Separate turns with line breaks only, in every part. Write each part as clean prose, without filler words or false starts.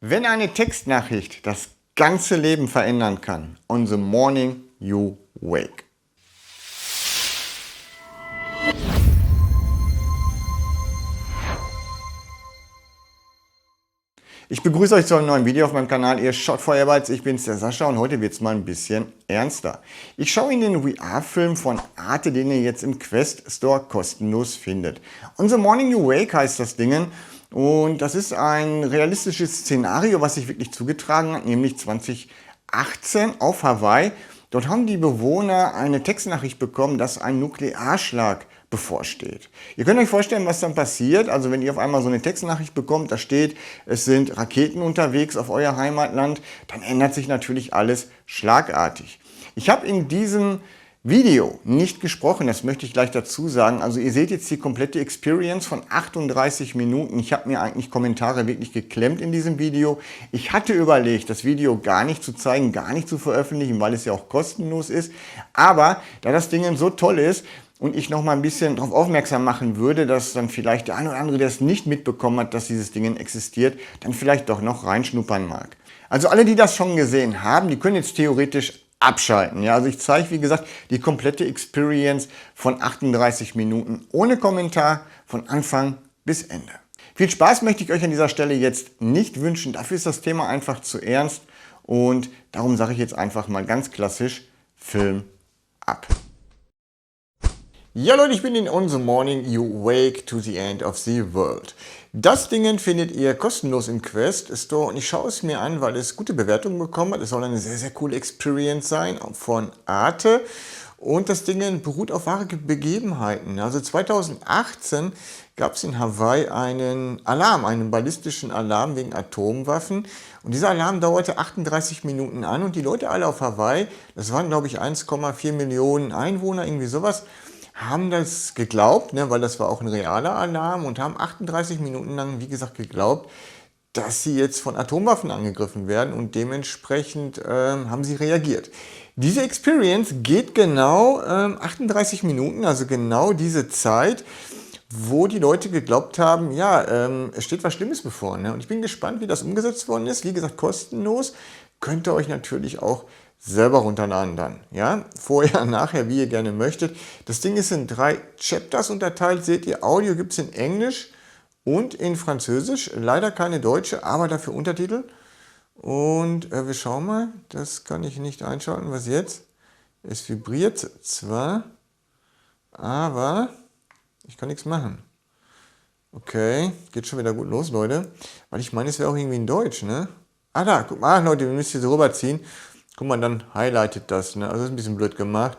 Wenn eine Textnachricht das ganze Leben verändern kann, on the morning you wake. Ich begrüße euch zu einem neuen Video auf meinem Kanal. Ihr schaut Feuerweiz, ich bin's, der Sascha, und heute wird es mal ein bisschen ernster. Ich schaue in den VR-Film von Arte, den ihr jetzt im Quest Store kostenlos findet. On the morning you wake heißt das Ding. Und das ist ein realistisches Szenario, was sich wirklich zugetragen hat, nämlich 2018 auf Hawaii. Dort haben die Bewohner eine Textnachricht bekommen, dass ein Nuklearschlag bevorsteht. Ihr könnt euch vorstellen, was dann passiert. Also wenn ihr auf einmal so eine Textnachricht bekommt, da steht, es sind Raketen unterwegs auf euer Heimatland, dann ändert sich natürlich alles schlagartig. Ich habe in diesem Video nicht gesprochen, das möchte ich gleich dazu sagen. Also ihr seht jetzt die komplette Experience von 38 Minuten. Ich habe mir eigentlich Kommentare wirklich geklemmt in diesem Video. Ich hatte überlegt, das Video gar nicht zu zeigen, gar nicht zu veröffentlichen, weil es ja auch kostenlos ist. Aber da das Ding so toll ist und ich noch mal ein bisschen darauf aufmerksam machen würde, dass dann vielleicht der eine oder andere, der es nicht mitbekommen hat, dass dieses Ding existiert, dann vielleicht doch noch reinschnuppern mag. Also alle, die das schon gesehen haben, die können jetzt theoretisch abschalten. Ja, also ich zeige, wie gesagt, die komplette Experience von 38 Minuten ohne Kommentar von Anfang bis Ende. Viel Spaß möchte ich euch an dieser Stelle jetzt nicht wünschen. Dafür ist das Thema einfach zu ernst und darum sage ich jetzt einfach mal ganz klassisch Film ab. Ja Leute, ich bin in On the Morning You Wake to the End of the World. Das Ding findet ihr kostenlos im Quest Store und ich schaue es mir an, weil es gute Bewertungen bekommen hat. Es soll eine sehr, sehr coole Experience sein von Arte und das Ding beruht auf wahre Begebenheiten. Also 2018 gab es in Hawaii einen Alarm, einen ballistischen Alarm wegen Atomwaffen und dieser Alarm dauerte 38 Minuten an und die Leute alle auf Hawaii, das waren glaube ich 1,4 Millionen Einwohner, irgendwie sowas, haben das geglaubt, ne, weil das war auch ein realer Alarm und haben 38 Minuten lang, wie gesagt, geglaubt, dass sie jetzt von Atomwaffen angegriffen werden und dementsprechend haben sie reagiert. Diese Experience geht genau 38 Minuten, also genau diese Zeit, wo die Leute geglaubt haben, ja, es steht was Schlimmes bevor. Ne? Und ich bin gespannt, wie das umgesetzt worden ist. Wie gesagt, kostenlos. Könnt ihr euch natürlich auch selber runterladen dann. Ja? Vorher, nachher, wie ihr gerne möchtet. Das Ding ist in 3 Chapters unterteilt. Seht ihr, Audio gibt es in Englisch und in Französisch. Leider keine deutsche, aber dafür Untertitel. Und wir schauen mal. Das kann ich nicht einschalten. Was jetzt? Es vibriert zwar, aber ich kann nichts machen. Okay, geht schon wieder gut los, Leute. Weil ich meine, es wäre auch irgendwie in Deutsch, ne? Ah, da, guck mal, Leute, wir müssen hier so rüberziehen. Guck mal, dann highlightet das, ne? Also das ist ein bisschen blöd gemacht.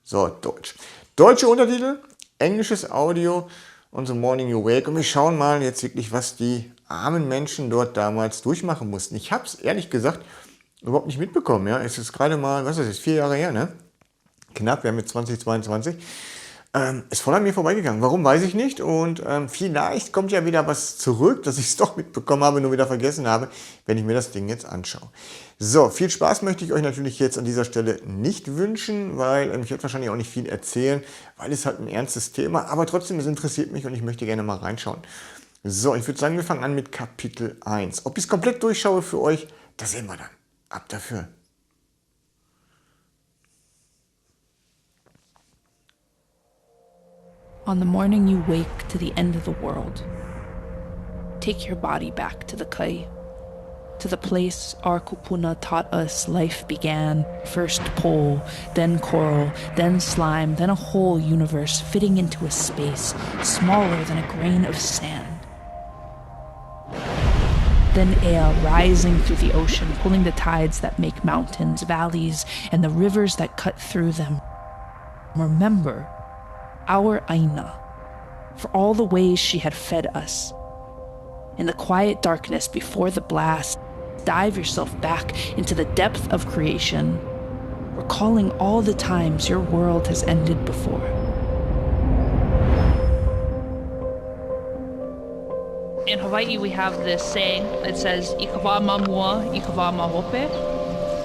So, Deutsch. Deutsche Untertitel, englisches Audio on the morning you wake. Und wir schauen mal jetzt wirklich, was die armen Menschen dort damals durchmachen mussten. Ich habe es ehrlich gesagt überhaupt nicht mitbekommen. Ja? Es ist gerade mal, was ist das, 4 Jahre her, ne? Knapp, wir haben jetzt 2022. Ist voll an mir vorbeigegangen. Warum, weiß ich nicht. Und vielleicht kommt ja wieder was zurück, dass ich es doch mitbekommen habe, nur wieder vergessen habe, wenn ich mir das Ding jetzt anschaue. So, viel Spaß möchte ich euch natürlich jetzt an dieser Stelle nicht wünschen, weil ich werde wahrscheinlich auch nicht viel erzählen, weil es halt ein ernstes Thema, aber trotzdem, es interessiert mich und ich möchte gerne mal reinschauen. So, ich würde sagen, wir fangen an mit Kapitel 1. Ob ich es komplett durchschaue für euch, das sehen wir dann. Ab dafür.
On the morning you wake to the end of the world, take your body back to the kai, to the place our kupuna taught us life began. First pole, then coral, then slime, then a whole universe fitting into a space smaller than a grain of sand. Then air rising through the ocean, pulling the tides that make mountains, valleys, and the rivers that cut through them. Remember our Aina, for all the ways she had fed us. In the quiet darkness before the blast, dive yourself back into the depth of creation, recalling all the times your world has ended before. In Hawaii, we have this saying that says, "Ikawa mamua, ikawa mahope,"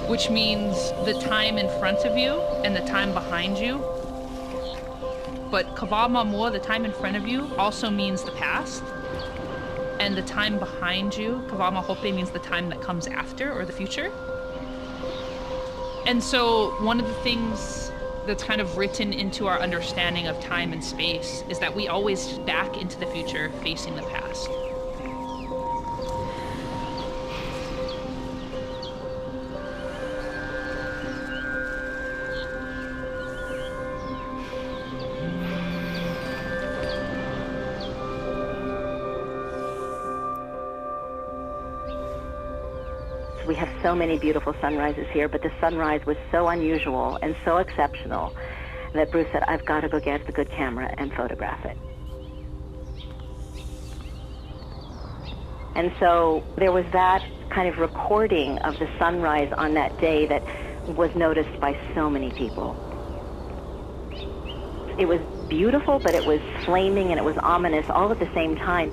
which means the time in front of you and the time behind you. But kawa mamua, the time in front of you, also means the past. and the time behind you, kawama hoppe means the time that comes after or the future. And so one of the things that's kind of written into our understanding of time and space is that we always back into the future facing the past.
We have so many beautiful sunrises here, but the sunrise was so unusual and so exceptional that Bruce said, I've got to go get the good camera and photograph it. And so there was that kind of recording of the sunrise on that day that was noticed by so many people. It was beautiful, but it was flaming and it was ominous all at the same time.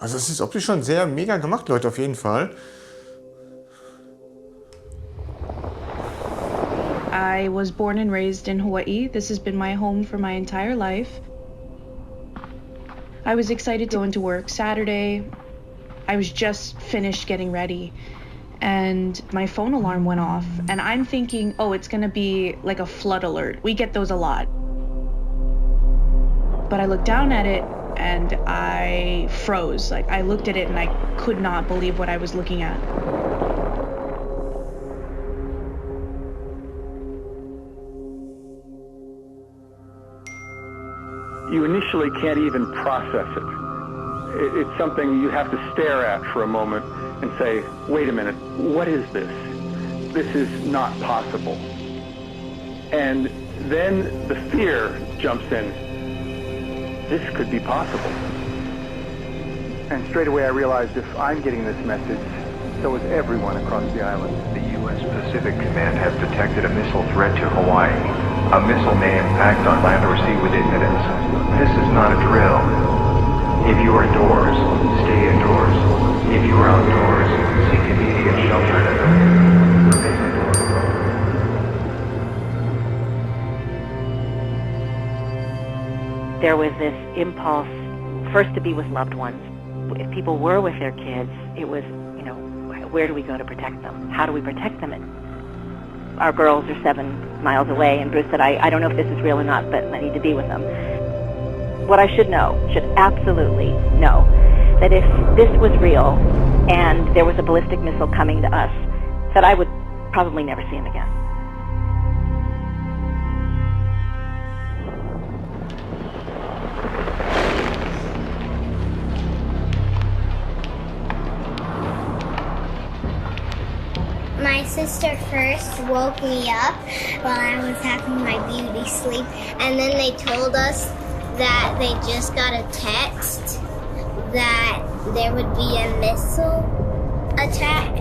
Also es ist optisch schon sehr mega gemacht, Leute, auf jeden Fall.
I was born and raised in Hawaii. This has been my home for my entire life. I was excited to go into work Saturday. I was just finished getting ready and my phone alarm went off and I'm thinking, oh, it's gonna be like a flood alert. We get those a lot. But I looked down at it and I froze. Like, I looked at it and I could not believe what I was looking at.
You initially can't even process it. It's something you have to stare at for a moment and say, wait a minute, what is this? This is not possible. And then the fear jumps in. This could be possible. And straight away I realized if I'm getting this message, so is everyone across the island.
The U.S. Pacific Command has detected a missile threat to Hawaii. A missile may impact on land or sea within minutes. This is not a drill. If you are indoors, stay indoors. If you are outdoors, seek immediate shelter and remain indoors.
There was this impulse, first to be with loved ones. If people were with their kids, it was, you know, where do we go to protect them? How do we protect them? Our girls are 7 miles away, and Bruce said, I don't know if this is real or not, but I need to be with them. What I should absolutely know, that if this was real and there was a ballistic missile coming to us, that I would probably never see him again.
My sister first woke me up while I was having my beauty sleep, and then they told us that they just got a text that there would be a missile attack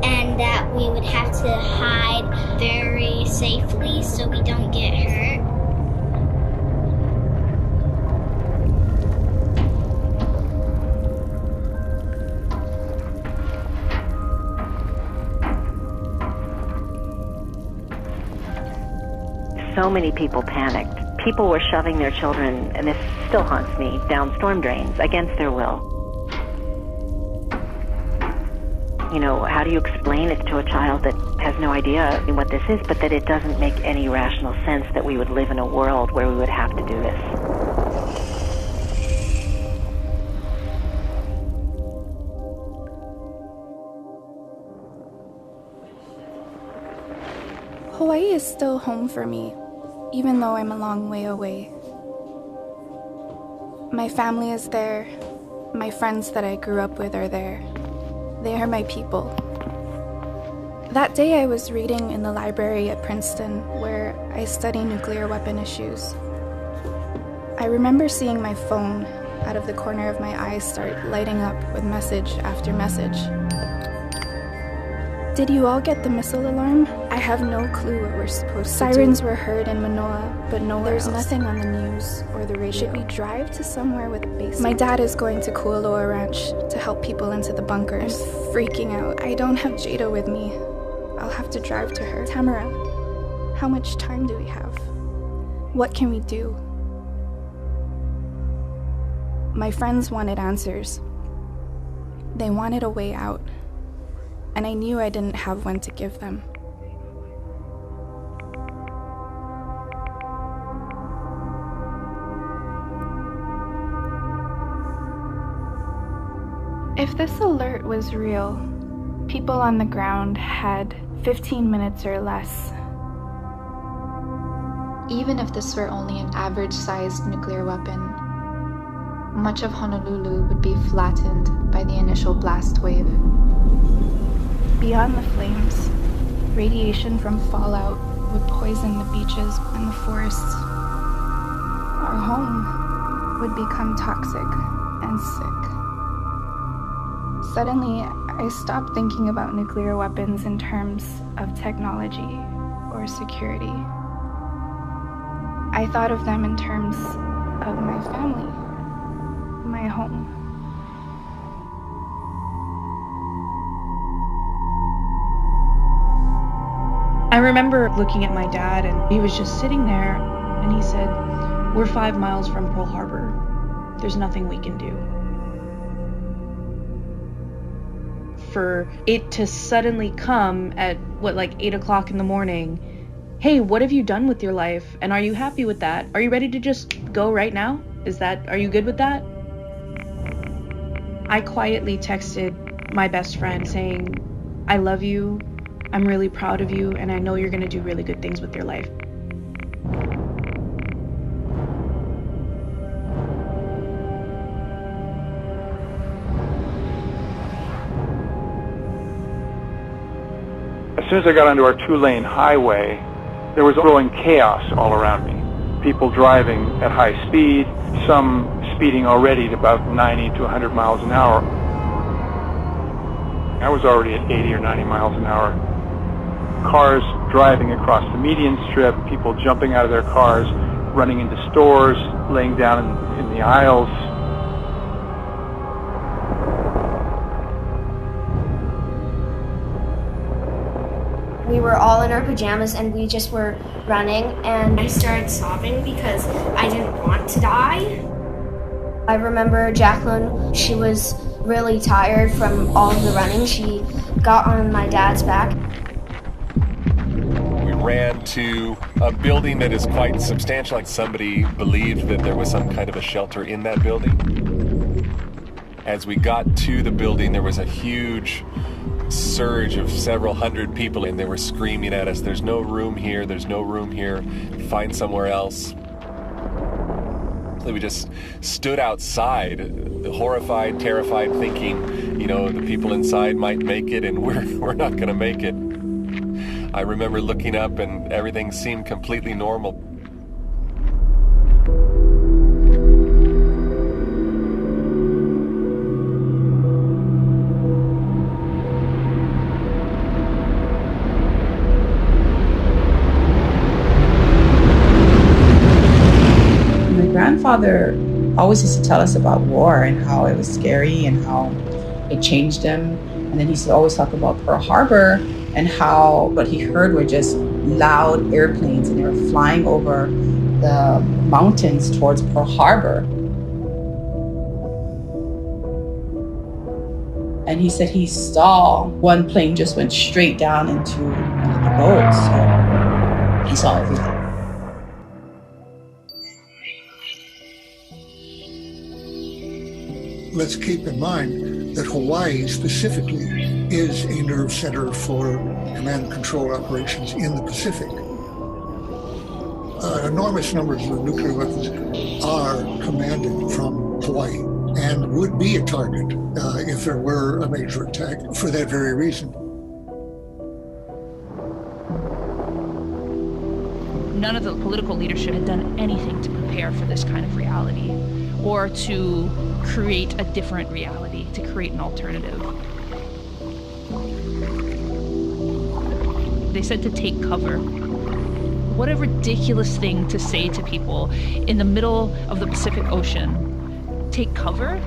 and that we would have to hide very safely so we don't get hurt.
So many people panicked. People were shoving their children, and this still haunts me, down storm drains against their will. You know, how do you explain it to a child that has no idea what this is, but that it doesn't make any rational sense that we would live in a world where we would have to do this?
Hawaii is still home for me, even though I'm a long way away. My family is there. My friends that I grew up with are there. They are my people. That day I was reading in the library at Princeton, where I study nuclear weapon issues. I remember seeing my phone out of the corner of my eye start lighting up with message after message. Did you all get the missile alarm? I have no clue what we're supposed to do. Sirens were heard in Manoa, but nowhere else. There's nothing on the news or the radio. Should we drive to somewhere with base? My dad is going to Kualoa Ranch to help people into the bunkers. I'm freaking out. I don't have Jada with me. I'll have to drive to her. Tamara, how much time do we have? What can we do? My friends wanted answers. They wanted a way out, and I knew I didn't have one to give them. If this alert was real, people on the ground had 15 minutes or less.
Even if this were only an average-sized nuclear weapon, much of Honolulu would be flattened by the initial blast wave.
Beyond the flames, radiation from fallout would poison the beaches and the forests. Our home would become toxic and sick. Suddenly, I stopped thinking about nuclear weapons in terms of technology or security. I thought of them in terms of my family, my home.
I remember looking at my dad, and he was just sitting there, and he said, "We're 5 miles from Pearl Harbor. There's nothing we can do." For it to suddenly come at, 8 o'clock in the morning, "Hey, what have you done with your life? And are you happy with that? Are you ready to just go right now? Are you good with that?" I quietly texted my best friend saying, "I love you, I'm really proud of you, and I know you're gonna do really good things with your life."
As soon as I got onto our 2-lane highway, there was growing chaos all around me. People driving at high speed, some speeding already at about 90 to 100 miles an hour. I was already at 80 or 90 miles an hour. Cars driving across the median strip, people jumping out of their cars, running into stores, laying down in the aisles.
We were all in our pajamas and we just were running, and I started sobbing because I didn't want to die. I remember Jacqueline, she was really tired from all of the running. She got on my dad's back.
We ran to a building that is quite substantial. Like somebody believed that there was some kind of a shelter in that building. As we got to the building, there was a huge surge of several hundred people, and they were screaming at us, "There's no room here, there's no room here, find somewhere else." We just stood outside, horrified, terrified, thinking, the people inside might make it and we're not gonna make it. I remember looking up and everything seemed completely normal.
Grandfather always used to tell us about war and how it was scary and how it changed him. And then he used to always talk about Pearl Harbor and how what he heard were just loud airplanes, and they were flying over the mountains towards Pearl Harbor. And he said he saw one plane just went straight down into one of the boats. So he saw everything.
Let's keep in mind that Hawaii specifically is a nerve center for command and control operations in the Pacific. Enormous numbers of nuclear weapons are commanded from Hawaii and would be a target if there were a major attack for that very reason.
None of the political leadership had done anything to prepare for this kind of reality, or to create a different reality, to create an alternative. They said to take cover. What a ridiculous thing to say to people in the middle of the Pacific Ocean. Take cover?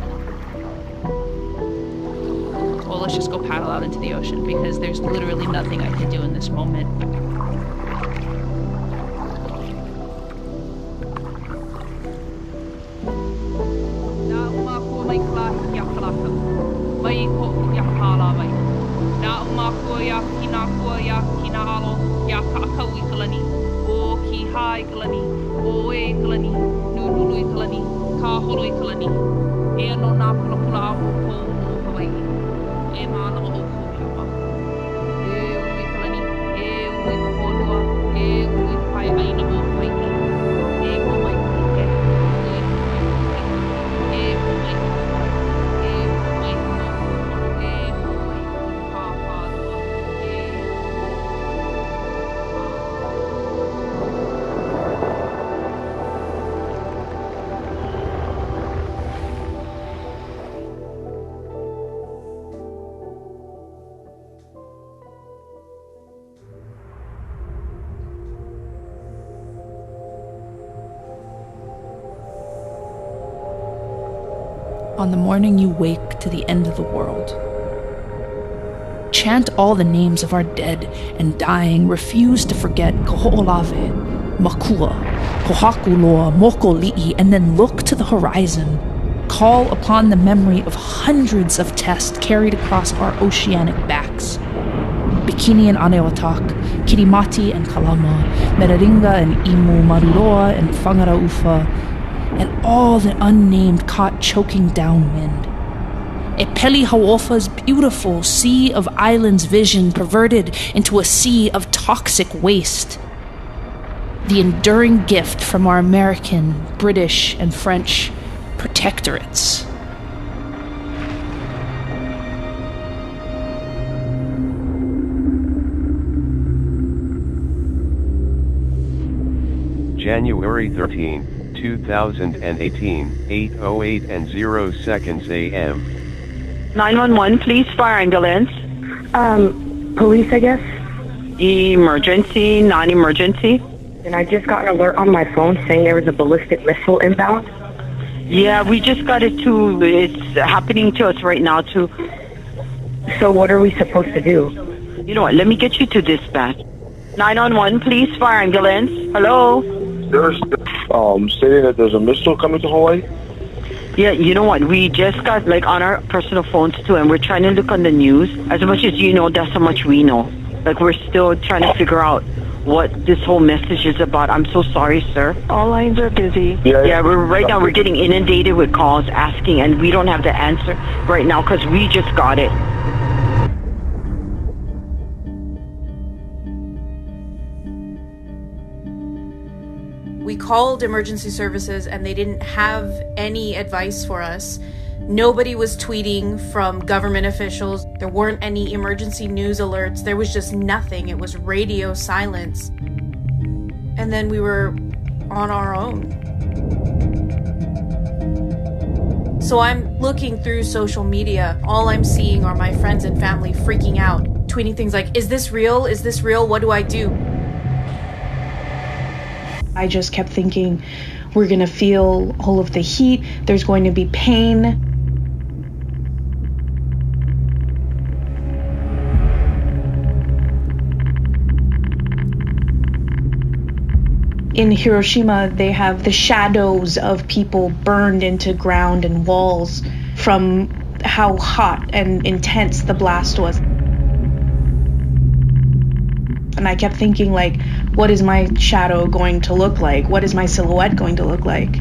Well, let's just go paddle out into the ocean because there's literally nothing I can do in this moment. On the morning you wake to the end of the world, chant all the names of our dead and dying. Refuse to forget Koho'olave, Makua, Kohakuloa, Mokoli'i, and then look to the horizon. Call upon the memory of hundreds of tests carried across our oceanic backs. Bikini and Aneotak, Kirimati and Kalama, Meraringa and Imu, Maruroa and Whangaraufa, and all the unnamed caught choking downwind. Epeli Hauofa's beautiful sea of islands vision perverted into a sea of toxic waste. The enduring gift from our American, British, and French protectorates.
January 13, 2018, 8:08 and 0 seconds a.m.
911, please, fire ambulance.
Police, I guess.
Emergency, non-emergency.
And I just got an alert on my phone saying there was a ballistic missile inbound.
Yeah, we just got it too. It's happening to us right now too.
So what are we supposed to do?
You know what, let me get you to dispatch. 911, please, fire ambulance. Hello?
There's stating that there's a missile coming to Hawaii.
Yeah, you know what, we just got like on our personal phones too, and we're trying to look on the news. As much as you know, that's how much we know. Like, we're still trying to figure out what this whole message is about. I'm so sorry, sir.
All lines are busy.
Yeah, right now we're getting inundated with calls asking, and we don't have the answer right now because we just got it.
We called emergency services and they didn't have any advice for us. Nobody was tweeting from government officials. There weren't any emergency news alerts. There was just nothing. It was radio silence. And then we were on our own. So I'm looking through social media. All I'm seeing are my friends and family freaking out, tweeting things like, "Is this real? Is this real? What do I do?"
I just kept thinking, we're going to feel all of the heat. There's going to be pain. In Hiroshima, they have the shadows of people burned into ground and walls from how hot and intense the blast was. And I kept thinking, like, what is my shadow going to look like? What is my silhouette going to look like?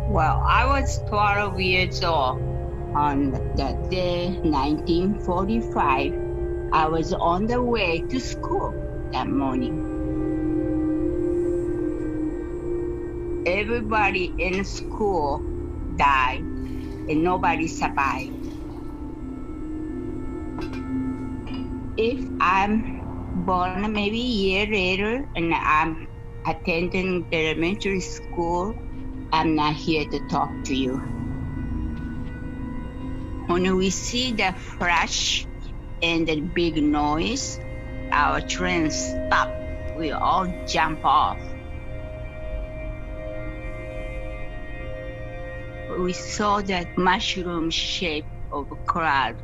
Well, I was 12 years old. On the day 1945, I was on the way to school that morning. Everybody in school died and nobody survived. If I'm born maybe a year later and I'm attending the elementary school, I'm not here to talk to you. When we see the flash and the big noise, our train stopped. We all jump off. we saw that mushroom shape of a cloud.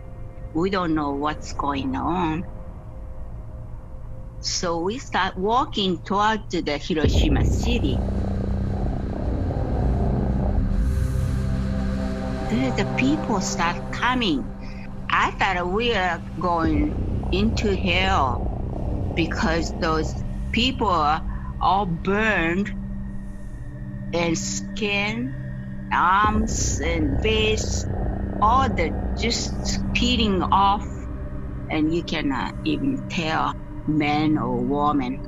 We don't know what's going on. So we start walking toward the Hiroshima city. The people start coming. I thought we were going into hell because those people are all burned and skin, arms and face, all the just peeling off, and you cannot even tell man or woman.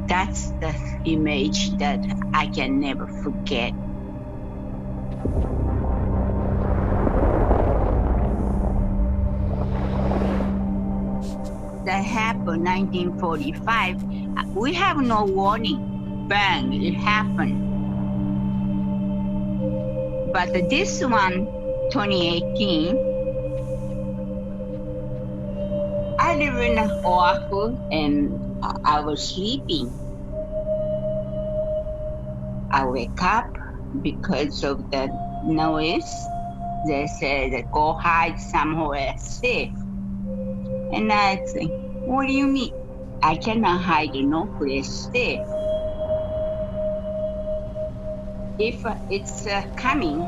That's the image that I can never forget. That happened 1945. We have no warning. Bang, it happened. But this one, 2018, I live in Oahu and I was sleeping. I wake up because of the noise. They said, go hide somewhere safe. And I think, what do you mean? I cannot hide in no place safe. If it's coming,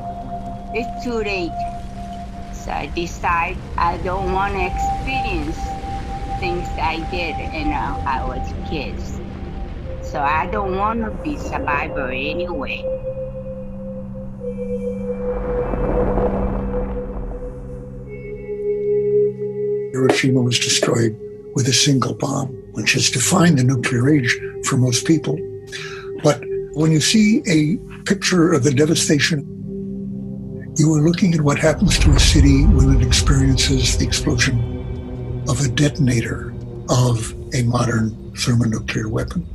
it's too late. So I decide I don't want to experience things I did when I was kids. So I don't want to be survivor anyway.
Hiroshima was destroyed with a single bomb, which has defined the nuclear age for most people. But when you see a picture of the devastation, you are looking at what happens to a city when it experiences the explosion of a detonator of a modern thermonuclear weapon.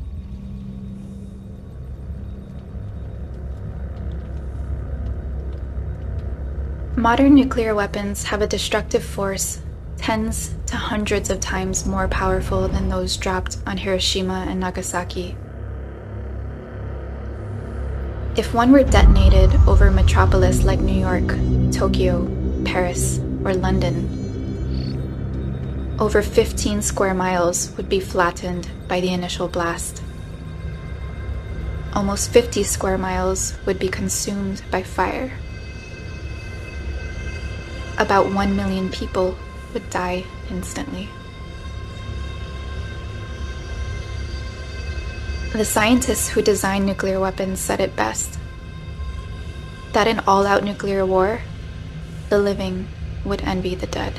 Modern nuclear weapons have a destructive force tens to hundreds of times more powerful than those dropped on Hiroshima and Nagasaki. If one were detonated over a metropolis like New York, Tokyo, Paris, or London, over 15 square miles would be flattened by the initial blast. Almost 50 square miles would be consumed by fire. About 1 million people would die instantly. The scientists who designed nuclear weapons said it best, that in all-out nuclear war, the living would envy the dead.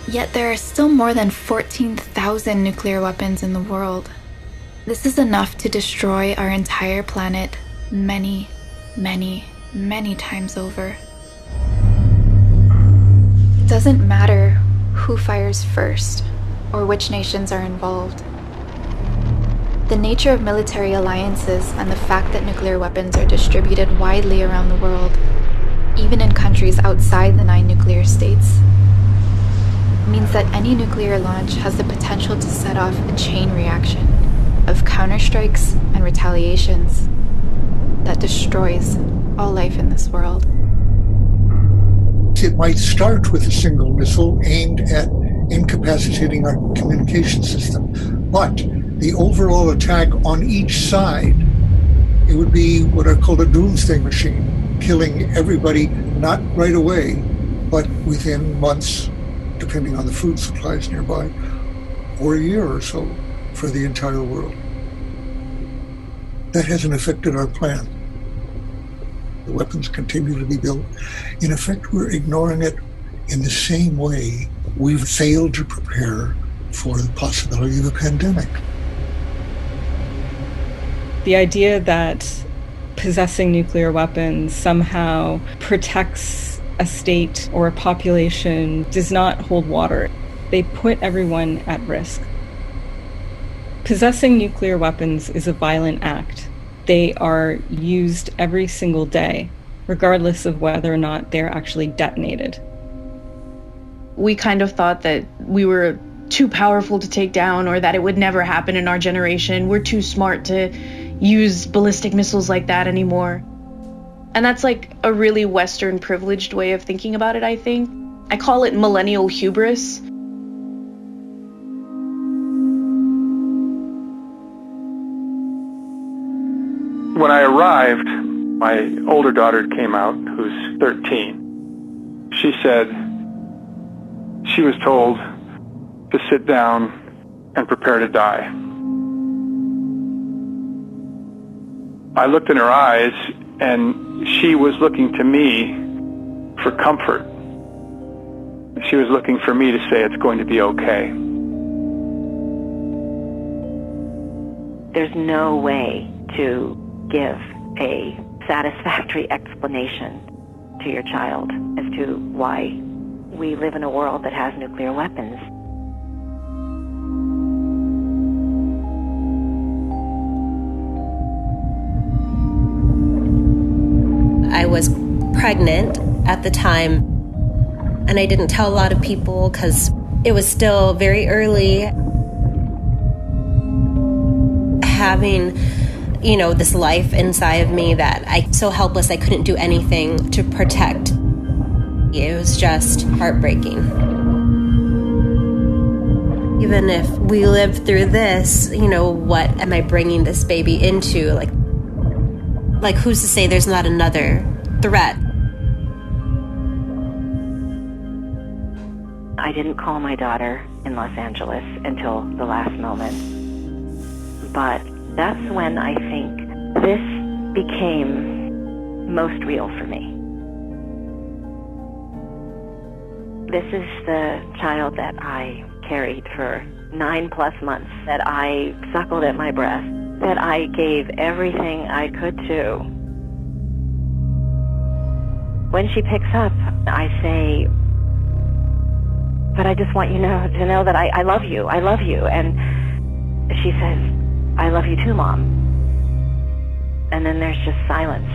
Yet there are still more than 14,000 nuclear weapons in the world. This is enough to destroy our entire planet many, many, many times over. It doesn't matter who fires first or which nations are involved. The nature of military alliances and the fact that nuclear weapons are distributed widely around the world, even in countries outside the 9 nuclear states, means that any nuclear launch has the potential to set off a chain reaction of counterstrikes and retaliations that destroys all life in this world.
It might start with a single missile aimed at incapacitating our communication system, but the overall attack on each side, it would be what I call a doomsday machine, killing everybody not right away, but within months, depending on the food supplies nearby, or a year or so for the entire world. That hasn't affected our plan. The weapons continue to be built. In effect, we're ignoring it in the same way we've failed to prepare for the possibility of a pandemic.
The idea that possessing nuclear weapons somehow protects a state or a population does not hold water. They put everyone at risk. Possessing nuclear weapons is a violent act. They are used every single day, regardless of whether or not they're actually detonated.
We kind of thought that we were too powerful to take down, or that it would never happen in our generation. We're too smart to use ballistic missiles like that anymore. And that's like a really Western privileged way of thinking about it, I think. I call it millennial hubris.
When I arrived, my older daughter came out, who's 13. She said she was told to sit down and prepare to die. I looked in her eyes, and she was looking to me for comfort. She was looking for me to say it's going to be okay.
There's no way to give a satisfactory explanation to your child as to why we live in a world that has nuclear weapons.
I was pregnant at the time, and I didn't tell a lot of people because it was still very early. Having, this life inside of me that I'm so helpless I couldn't do anything to protect. It was just heartbreaking. Even if we live through this, what am I bringing this baby into? Like who's to say there's not another threat?
I didn't call my daughter in Los Angeles until the last moment. But that's when I think this became most real for me. This is the child that I carried for 9+ months, that I suckled at my breast, that I gave everything I could to. When she picks up, I say, but I just want you to know that I love you. I love you. And she says, I love you too, Mom. And then there's just silence.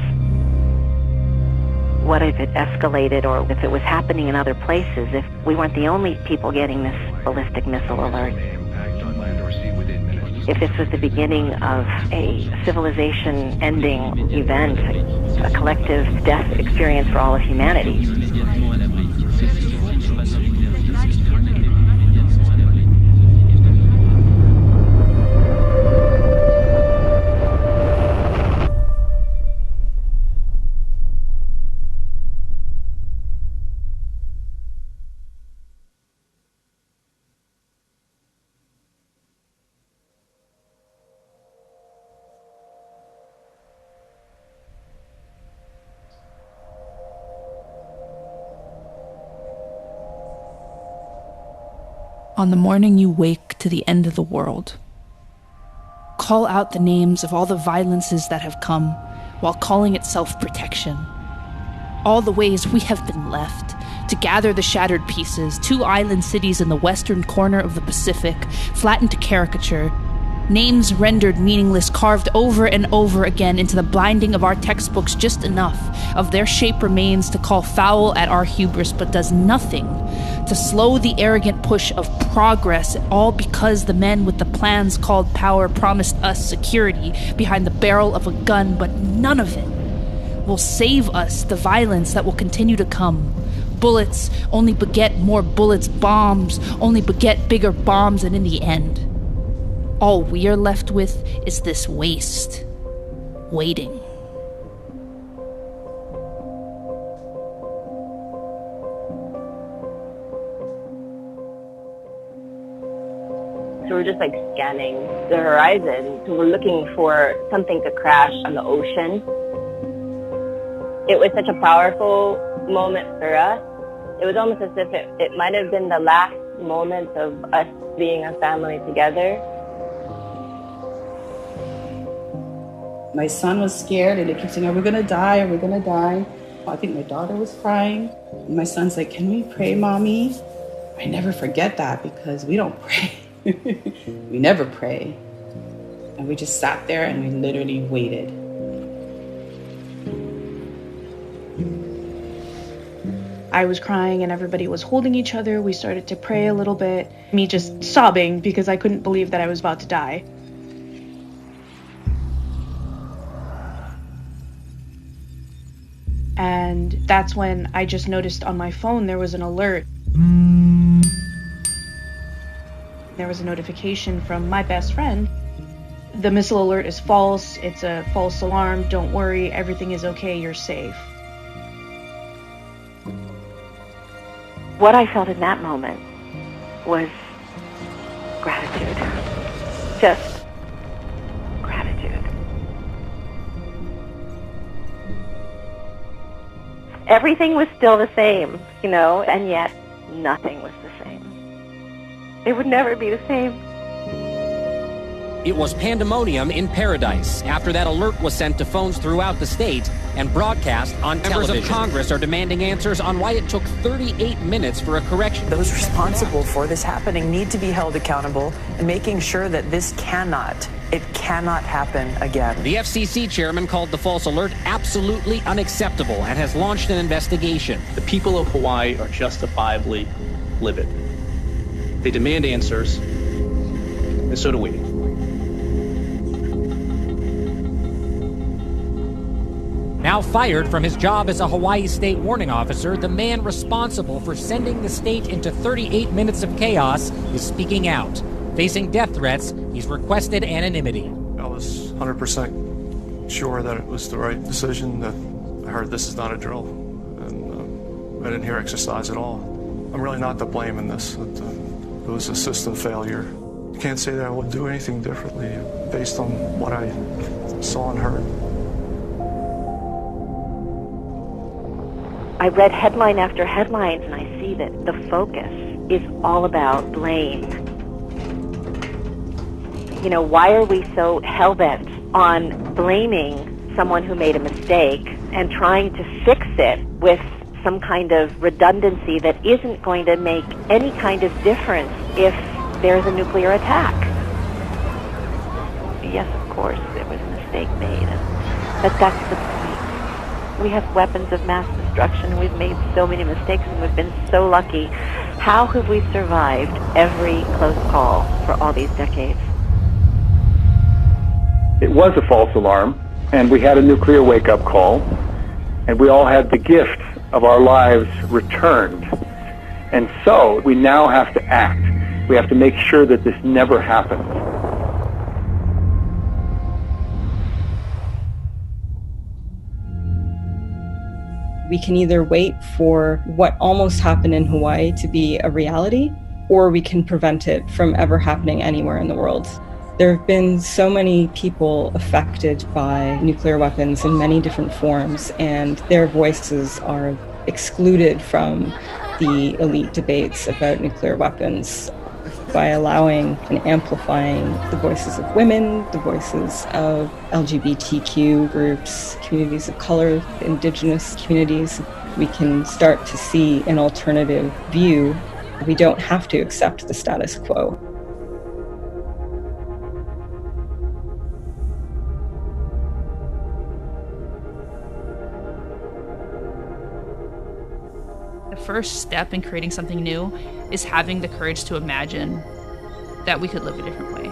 What if it escalated, or if it was happening in other places, if we weren't the only people getting this ballistic missile alert? If this was the beginning of a civilization-ending event, a collective death experience for all of humanity.
On the morning you wake to the end of the world, call out the names of all the violences that have come while calling it self-protection. All the ways we have been left to gather the shattered pieces, 2 island cities in the western corner of the Pacific, flattened to caricature, names rendered meaningless, carved over and over again into the blinding of our textbooks. Just enough of their shape remains to call foul at our hubris, but does nothing to slow the arrogant push of progress, all because the men with the plans called power promised us security behind the barrel of a gun, but none of it will save us the violence that will continue to come. Bullets only beget more bullets, bombs only beget bigger bombs, and in the end, all we are left with is this waste, waiting.
So we're just scanning the horizon. So we're looking for something to crash on the ocean. It was such a powerful moment for us. It was almost as if it might have been the last moment of us being a family together.
My son was scared, and they kept saying, are we going to die? Are we going to die? I think my daughter was crying. And my son's like, can we pray, Mommy? I never forget that, because we don't pray. We never pray. And we just sat there and we literally waited.
I was crying and everybody was holding each other. We started to pray a little bit. Me just sobbing because I couldn't believe that I was about to die. And that's when I just noticed on my phone there was an alert. There was a notification from my best friend. The missile alert is false. It's a false alarm. Don't worry. Everything is okay. You're safe.
What I felt in that moment was gratitude. Just gratitude. Everything was still the same, you know, and yet nothing was the same. It would never be the same.
It was pandemonium in paradise after that alert was sent to phones throughout the state and broadcast on television. Members of Congress are demanding answers on why it took 38 minutes for a correction.
Those responsible for this happening need to be held accountable and making sure that this cannot happen again.
The FCC chairman called the false alert absolutely unacceptable and has launched an investigation.
The people of Hawaii are justifiably livid. They demand answers, and so do we.
Now fired from his job as a Hawaii state warning officer, the man responsible for sending the state into 38 minutes of chaos is speaking out. Facing death threats, he's requested anonymity.
I was 100% sure that it was the right decision. That I heard this is not a drill, and I didn't hear exercise at all. I'm really not to blame in this. It was a system failure. I can't say that I would do anything differently based on what I saw and heard.
I read headline after headline, and I see that the focus is all about blame. You know, why are we so hell-bent on blaming someone who made a mistake and trying to fix it with some kind of redundancy that isn't going to make any kind of difference if there's a nuclear attack? Yes, of course, there was a mistake made, but that's the point. We have weapons of mass destruction. We've made so many mistakes, and we've been so lucky. How have we survived every close call for all these decades?
It was a false alarm, and we had a nuclear wake-up call, and we all had the gift of our lives returned. And so we now have to act. We have to make sure that this never happens.
We can either wait for what almost happened in Hawaii to be a reality, or we can prevent it from ever happening anywhere in the world. There have been so many people affected by nuclear weapons in many different forms, and their voices are excluded from the elite debates about nuclear weapons. By allowing and amplifying the voices of women, the voices of LGBTQ groups, communities of color, indigenous communities, we can start to see an alternative view. We don't have to accept the status quo.
The first step in creating something new is having the courage to imagine that we could live a different way.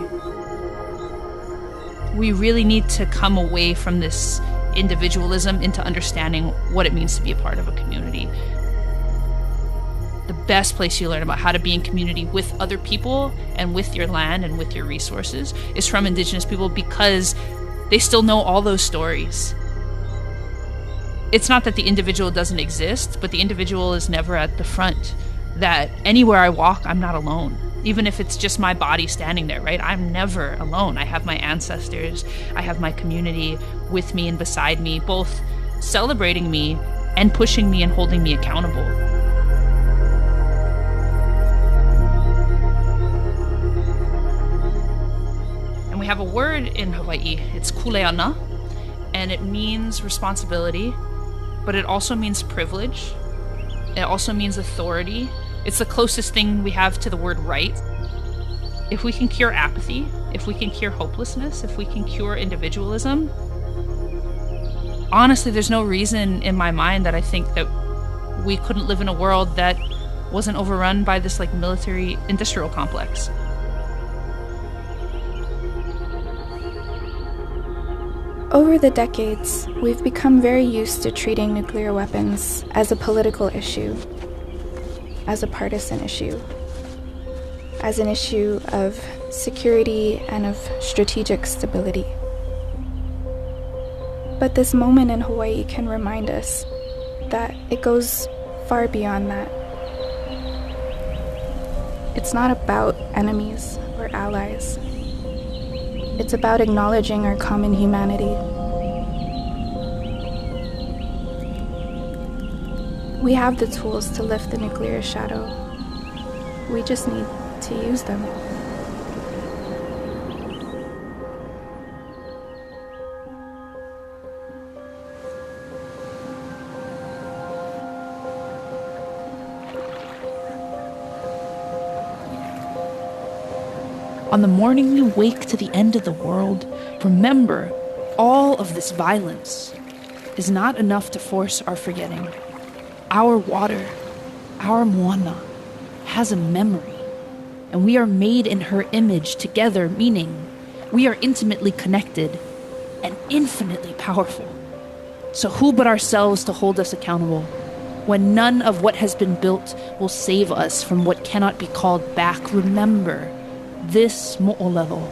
We really need to come away from this individualism into understanding what it means to be a part of a community. The best place you learn about how to be in community with other people and with your land and with your resources is from Indigenous people, because they still know all those stories. It's not that the individual doesn't exist, but the individual is never at the front. That anywhere I walk, I'm not alone. Even if it's just my body standing there, right? I'm never alone. I have my ancestors, I have my community with me and beside me, both celebrating me and pushing me and holding me accountable. And we have a word in Hawaii, it's kuleana, and it means responsibility, but it also means privilege. It also means authority. It's the closest thing we have to the word right. If we can cure apathy, if we can cure hopelessness, if we can cure individualism, honestly, there's no reason in my mind that I think that we couldn't live in a world that wasn't overrun by this like military industrial complex.
Over the decades, we've become very used to treating nuclear weapons as a political issue, as a partisan issue, as an issue of security and of strategic stability. But this moment in Hawaii can remind us that it goes far beyond that. It's not about enemies or allies. It's about acknowledging our common humanity. We have the tools to lift the nuclear shadow. We just need to use them.
On the morning you wake to the end of the world, remember, all of this violence is not enough to force our forgetting. Our water, our moana, has a memory, and we are made in her image together, meaning we are intimately connected and infinitely powerful. So who but ourselves to hold us accountable, when none of what has been built will save us from what cannot be called back? Remember, this mo'o level,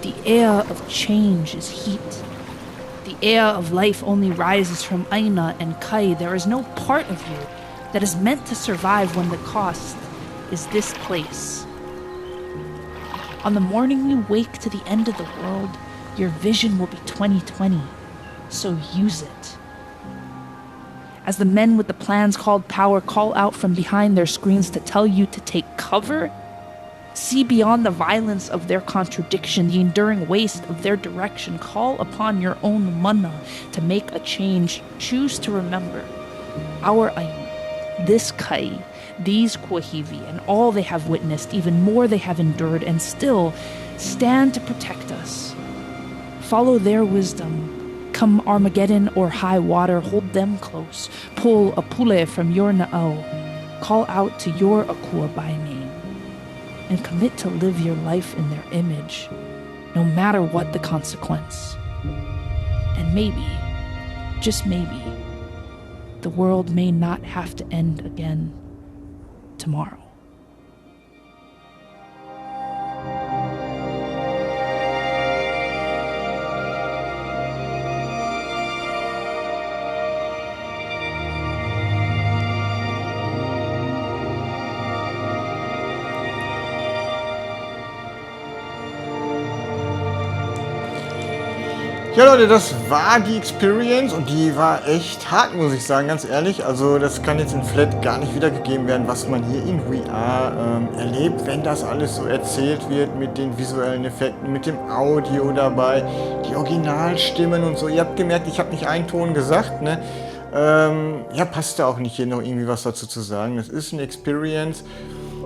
the air of change is heat. The air of life only rises from aina and kai. There is no part of you that is meant to survive when the cost is this place. On the morning you wake to the end of the world, your vision will be 2020, so use it. As the men with the plans called power call out from behind their screens to tell you to take cover, see beyond the violence of their contradiction, the enduring waste of their direction. Call upon your own mana to make a change. Choose to remember our aina, this kai, these kuahivi, and all they have witnessed, even more they have endured, and still stand to protect us. Follow their wisdom. Come Armageddon or high water, hold them close. Pull a pule from your na'au. Call out to your akua by name. And commit to live your life in their image, no matter what the consequence. And maybe, just maybe, the world may not have to end again tomorrow.
Ja Leute, das war die Experience und die war echt hart, muss ich sagen, ganz ehrlich. Also das kann jetzt in Flat gar nicht wiedergegeben werden, was man hier in VR erlebt, wenn das alles so erzählt wird mit den visuellen Effekten, mit dem Audio dabei, die Originalstimmen und so. Ihr habt gemerkt, ich habe nicht einen Ton gesagt, ne? Ja, passt da auch nicht hier noch irgendwie was dazu zu sagen. Das ist eine Experience.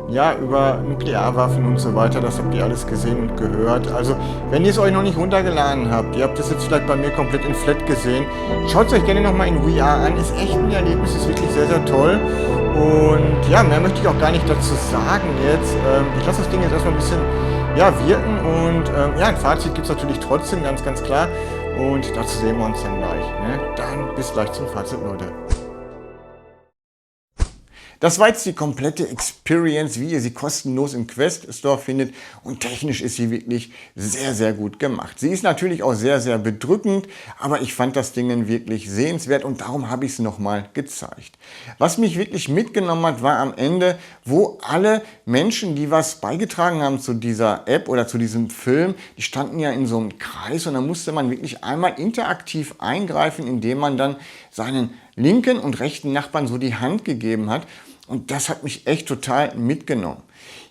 Ja, über Nuklearwaffen und so weiter, das habt ihr alles gesehen und gehört. Also, wenn ihr es euch noch nicht runtergeladen habt, ihr habt das jetzt vielleicht bei mir komplett in Flat gesehen, schaut es euch gerne nochmal in VR an. Ist echt ein Erlebnis, ist wirklich sehr, sehr toll. Und ja, mehr möchte ich auch gar nicht dazu sagen jetzt. Ich lasse das Ding jetzt erstmal ein bisschen wirken und ja, ein Fazit gibt es natürlich trotzdem, ganz, ganz klar. Und dazu sehen wir uns dann gleich. Ne? Dann bis gleich zum Fazit, Leute. Das war jetzt die komplette Experience, wie ihr sie kostenlos im Quest Store findet, und technisch ist sie wirklich sehr, sehr gut gemacht. Sie ist natürlich auch sehr, sehr bedrückend, aber ich fand das Ding wirklich sehenswert und darum habe ich es nochmal gezeigt. Was mich wirklich mitgenommen hat, war am Ende, wo alle Menschen, die was beigetragen haben zu dieser App oder zu diesem Film, die standen ja in so einem Kreis und da musste man wirklich einmal interaktiv eingreifen, indem man dann seinen linken und rechten Nachbarn so die Hand gegeben hat. Und das hat mich echt total mitgenommen.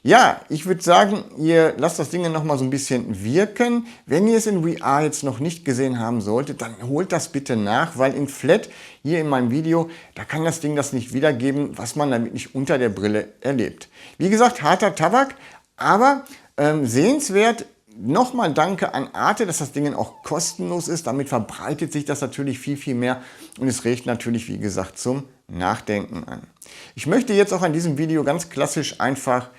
Ja, ich würde sagen, ihr lasst das Ding noch mal so ein bisschen wirken. Wenn ihr es in VR jetzt noch nicht gesehen haben solltet, dann holt das bitte nach, weil in Flat, hier in meinem Video, da kann das Ding das nicht wiedergeben, was man da wirklich unter der Brille erlebt. Wie gesagt, harter Tabak, aber sehenswert. Nochmal danke an Arte, dass das Ding auch kostenlos ist. Damit verbreitet sich das natürlich viel, viel mehr und es regt natürlich, wie gesagt, zum Nachdenken an. Ich möchte jetzt auch an diesem Video ganz klassisch einfach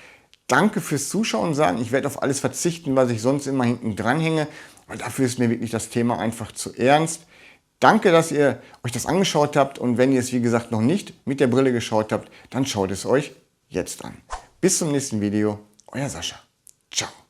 Danke fürs Zuschauen sagen. Ich werde auf alles verzichten, was ich sonst immer hinten dran hänge, weil dafür ist mir wirklich das Thema einfach zu ernst. Danke, dass ihr euch das angeschaut habt und wenn ihr es, wie gesagt, noch nicht mit der Brille geschaut habt, dann schaut es euch jetzt an. Bis zum nächsten Video, euer Sascha. Ciao.